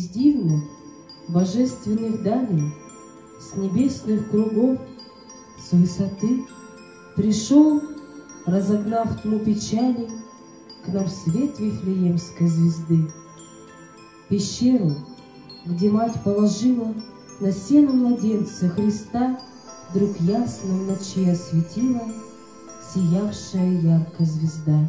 Из дивных, божественных далей, с небесных кругов, с высоты пришел, разогнав тьму печали, к нам свет Вифлеемской звезды. Пещеру, где мать положила на сено младенца Христа, вдруг ясно в ночи осветила сиявшая ярко звезда.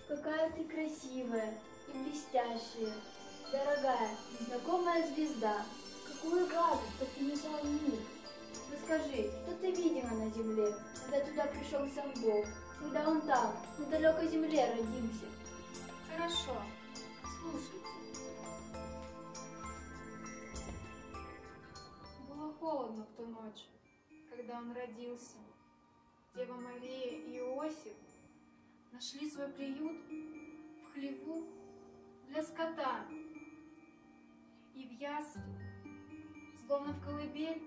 Какая ты красивая и блестящая, дорогая, незнакомая звезда. Какую радость ты принесла в мир. Расскажи, что ты видела на земле, когда туда пришел сам Бог, когда он там, на далекой земле родился? Хорошо, слушайте. Было холодно в ту ночь, когда он родился. Дева Мария и Иосиф нашли свой приют в хлеву для скота. И в ясли, словно в колыбель,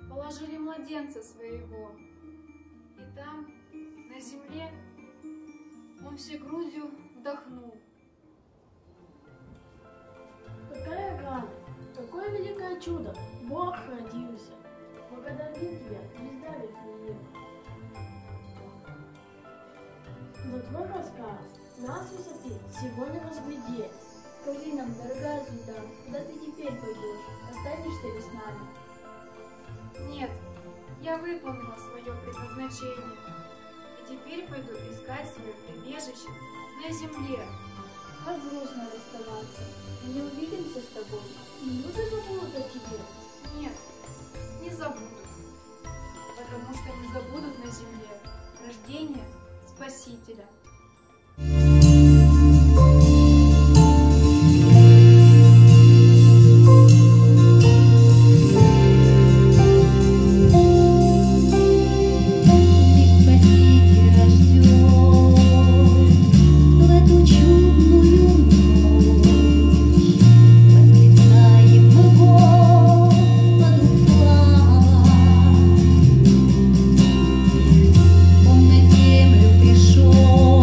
положили младенца своего. И там, на земле, он всей грудью вдохнул. Какая радость, какое великое чудо! Бог родился! Благодарим Тебя, звезда Вифлеема, за Твой рассказ. Нас высоты сегодня разглядеть. Скажи нам, дорогая звезда, куда ты теперь пойдешь? Останешься ли с нами? Нет, я выполнила свое предназначение. И теперь пойду искать свое прибежище на земле. Как грустно расставаться. Мы не увидимся с тобой. И люди забудут о Тебе. Нет, не забудут, потому что не забудут на земле рождение Спасителя. Он на землю пришел.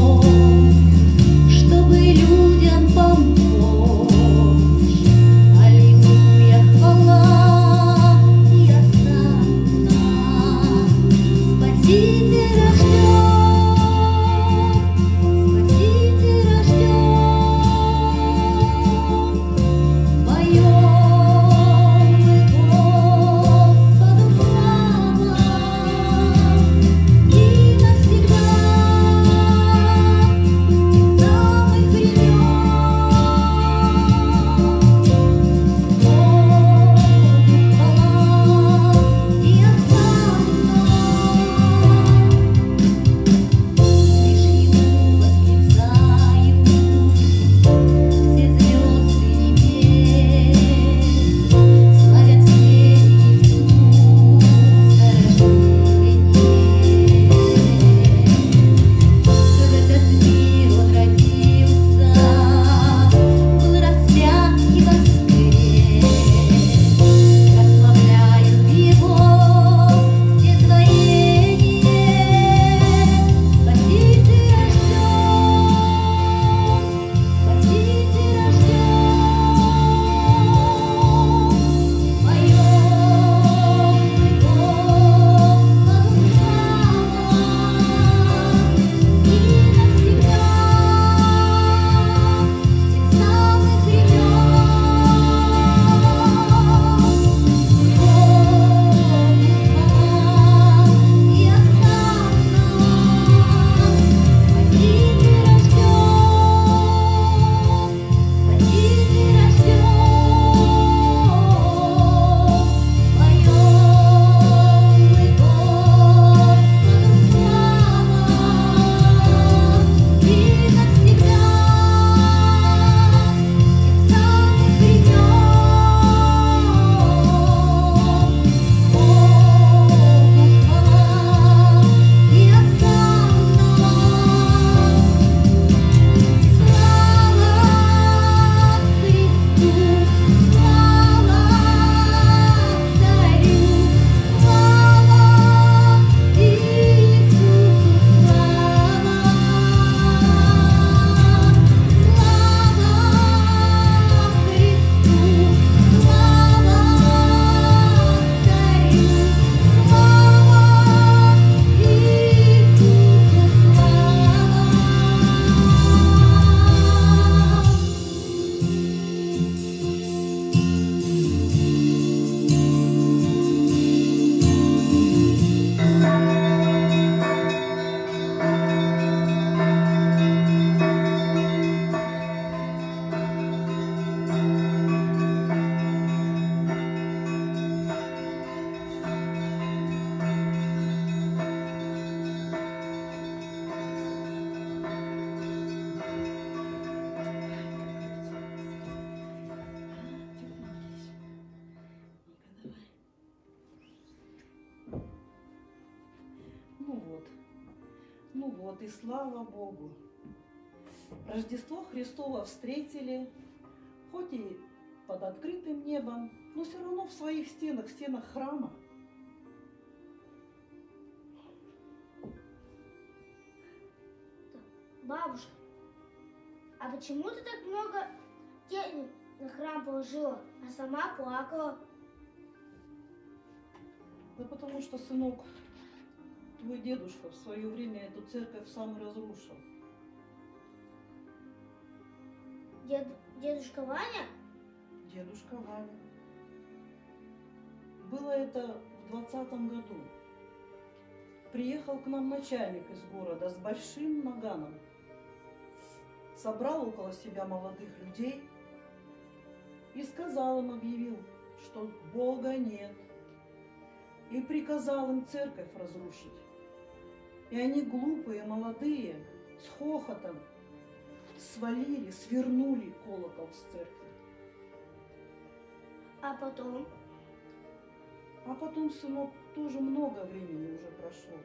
Вот и слава Богу. Рождество Христово встретили, хоть и под открытым небом, но все равно в своих стенах, в стенах храма. Бабушка, а почему ты так много денег на храм положила, а сама плакала? Да потому что, сынок, твой дедушка в свое время эту церковь сам разрушил. Дедушка Ваня? Дедушка Ваня. Было это в 20-м году. Приехал к нам начальник из города с большим наганом. Собрал около себя молодых людей и сказал им, объявил, что Бога нет. И приказал им церковь разрушить. И они, глупые, молодые, с хохотом свалили, свернули колокол с церкви. А потом? А потом, сынок, тоже много времени уже прошло.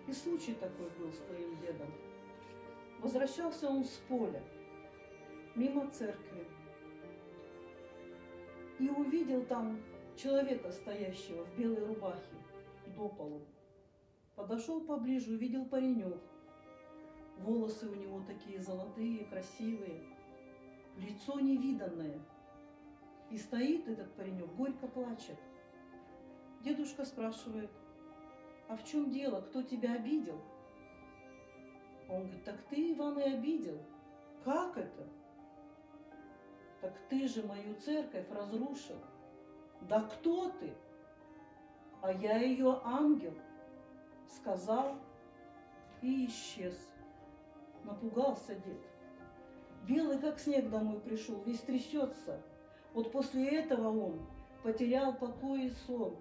И случай такой был с твоим дедом. Возвращался он с поля, мимо церкви, и увидел там человека, стоящего в белой рубахе до полу. Подошел поближе, увидел паренек. Волосы у него такие золотые, красивые, лицо невиданное. И стоит этот паренек, горько плачет. Дедушка спрашивает: а в чем дело, кто тебя обидел? Он говорит: так ты, Иван, и обидел. Как это? Так ты же мою церковь разрушил. Да кто ты? А я ее ангел, сказал и исчез. Напугался дед. Белый как снег домой пришел, весь трясется. Вот после этого он потерял покой и сон.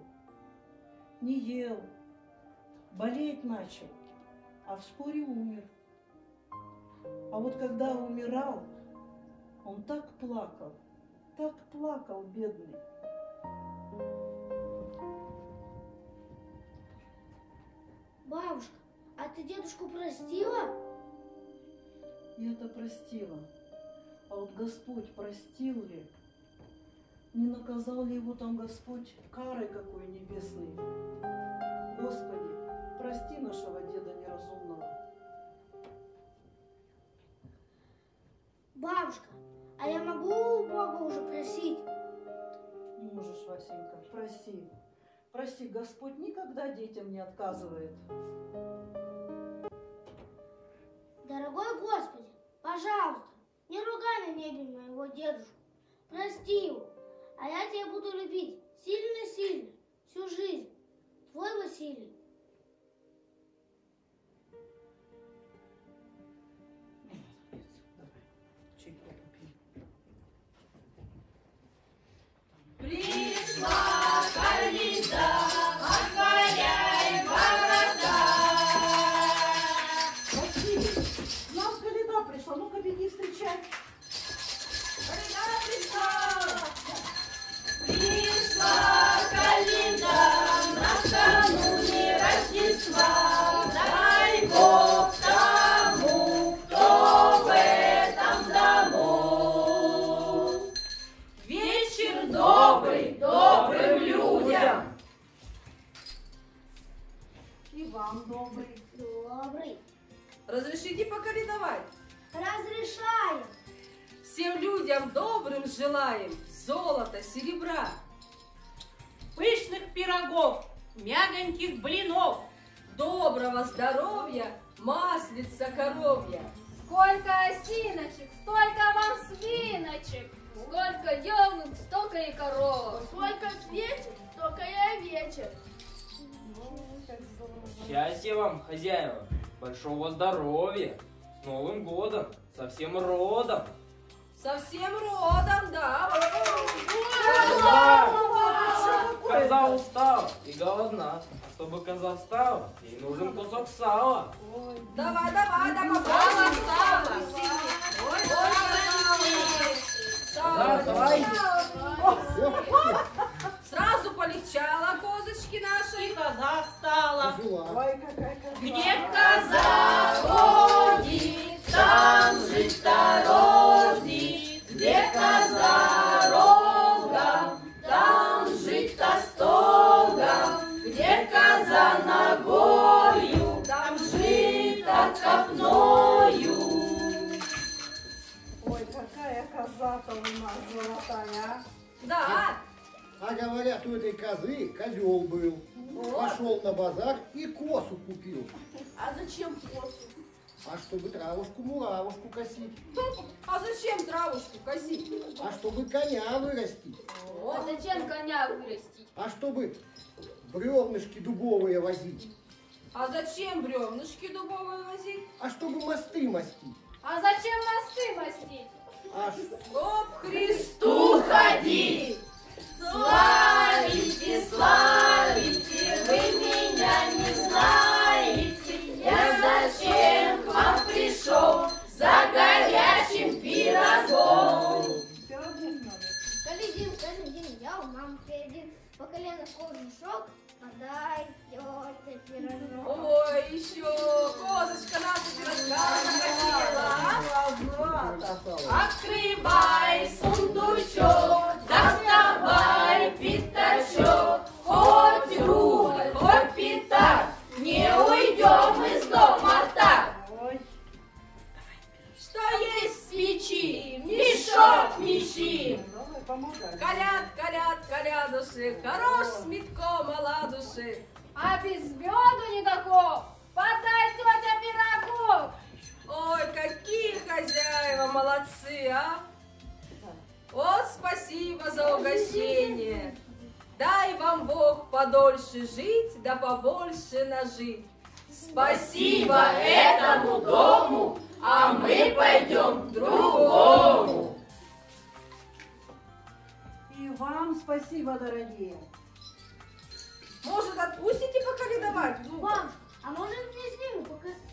Не ел, болеть начал, а вскоре умер. А вот когда умирал, он так плакал, бедный. Бабушка, а ты дедушку простила? Я-то простила, а вот Господь простил ли? Не наказал ли его там Господь карой какой небесной? Господи, прости нашего деда неразумного. Бабушка, а я могу у Бога уже просить? Не можешь, Васенька, проси. Проси, Господь никогда детям не отказывает. Дорогой Господи, пожалуйста, не ругай на небе моего дедушку. Прости его, а я тебя буду любить сильно-сильно, всю жизнь. Твой Василий. Давай, чайку попьем. Пришла каледа, отворяй ворота. Василий, к нам каледа пришла, ну-ка беги встречать. Каледа пришла. Пришла каледа накануне Рождества. Дай Бог тому, кто в этом дому. Вечер добрый, добрым людям. И вам добрый. Добрый. Разрешите поколедовать? Разрешаем. Всем людям добрым желаем золота, серебра, Пышных пирогов, мягоньких блинов, доброго здоровья, маслица коровья. Сколько осиночек, столько вам свиночек. Сколько елок, столько и коровок. Сколько свечек, столько и овечек. Счастья вам, хозяева, большого здоровья, с Новым годом, со всем родом. Со всем родом, да. Коза устала и голодна, а чтобы коза встала, ей нужен кусок сала. Давай, давай, давай. Да, давай. Сразу полегчало, козочки наши. и коза встала. Ой, какая коза. Где коза? коза-то у нас золотая. Да. А говорят, у этой козы козел был. Вот. Пошел на базар и косу купил. А зачем косу? А чтобы травушку-муравушку косить. А зачем травушку косить? А чтобы коня вырастить. А зачем коня вырастить? А чтобы бревнышки дубовые возить. А зачем бревнышки дубовые возить? А чтобы мосты мостить. А зачем мосты мостить? А Чтоб Христу ходить! Славите, славите, вы меня не знаете. Я зачем к вам пришел за горячим пирогом? Пирогом надо. Каждый день я у мамы впереди по колено в кожу мешок, подай, тетя, пирожок. Ой, еще козочка наша пирожка захотела. Открывай сундучок, доставай пятачок. Хоть рубль, хоть пятак, не уйдем из дома так. Ой, Что есть с печи, мешок мещи. давай помогай. Колят, колят, колядуши, хорош с метком оладуши. А без меду никакого, подай, тетя, пирогов. Ой, какие хозяева молодцы, а! Вот спасибо за угощение. Дай вам Бог подольше жить, да побольше нажить. Спасибо этому дому, а мы пойдем к другому. И вам спасибо, дорогие. Может, отпустите поколедовать? Ну, Мам, а может мне с ними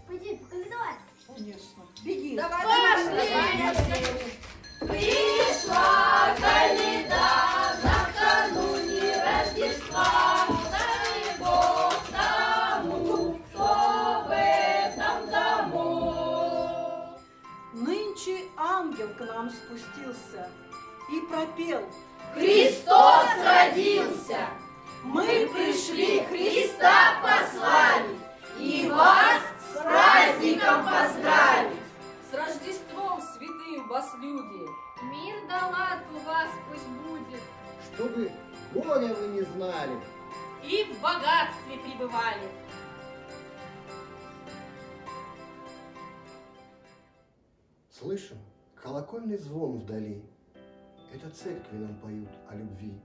пойти поколедовать? Конечно. Беги. давай, Пошли! давай. Пришла коляда накануне Рождества. Дай Бог тому, кто в этом дому. Нынче ангел к нам спустился и пропел: Христос родился. мы Пришли Христа послали и вас с праздником поздравить. С Рождеством святым вас, люди! Мир да лад у вас пусть будет. чтобы горя вы не знали. И в богатстве пребывали. Слышим колокольный звон вдали. Это церкви нам поют о любви.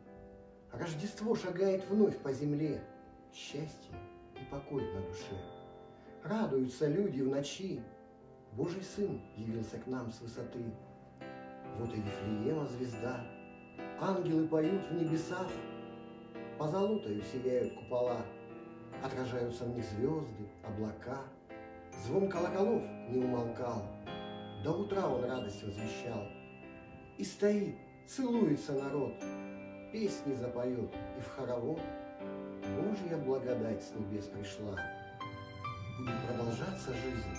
Рождество шагает вновь по земле. Счастье и покой на душе. Радуются люди в ночи. Божий Сын явился к нам с высоты. Вот и Вифлеема звезда. Ангелы поют в небесах. Позолотою сияют купола. Отражаются в них звезды, облака. Звон колоколов не умолкал. До утра он радость возвещал. И стоит, целуется народ, песни запоет, и в хоровод Божья благодать с небес пришла. Будет продолжаться жизнь,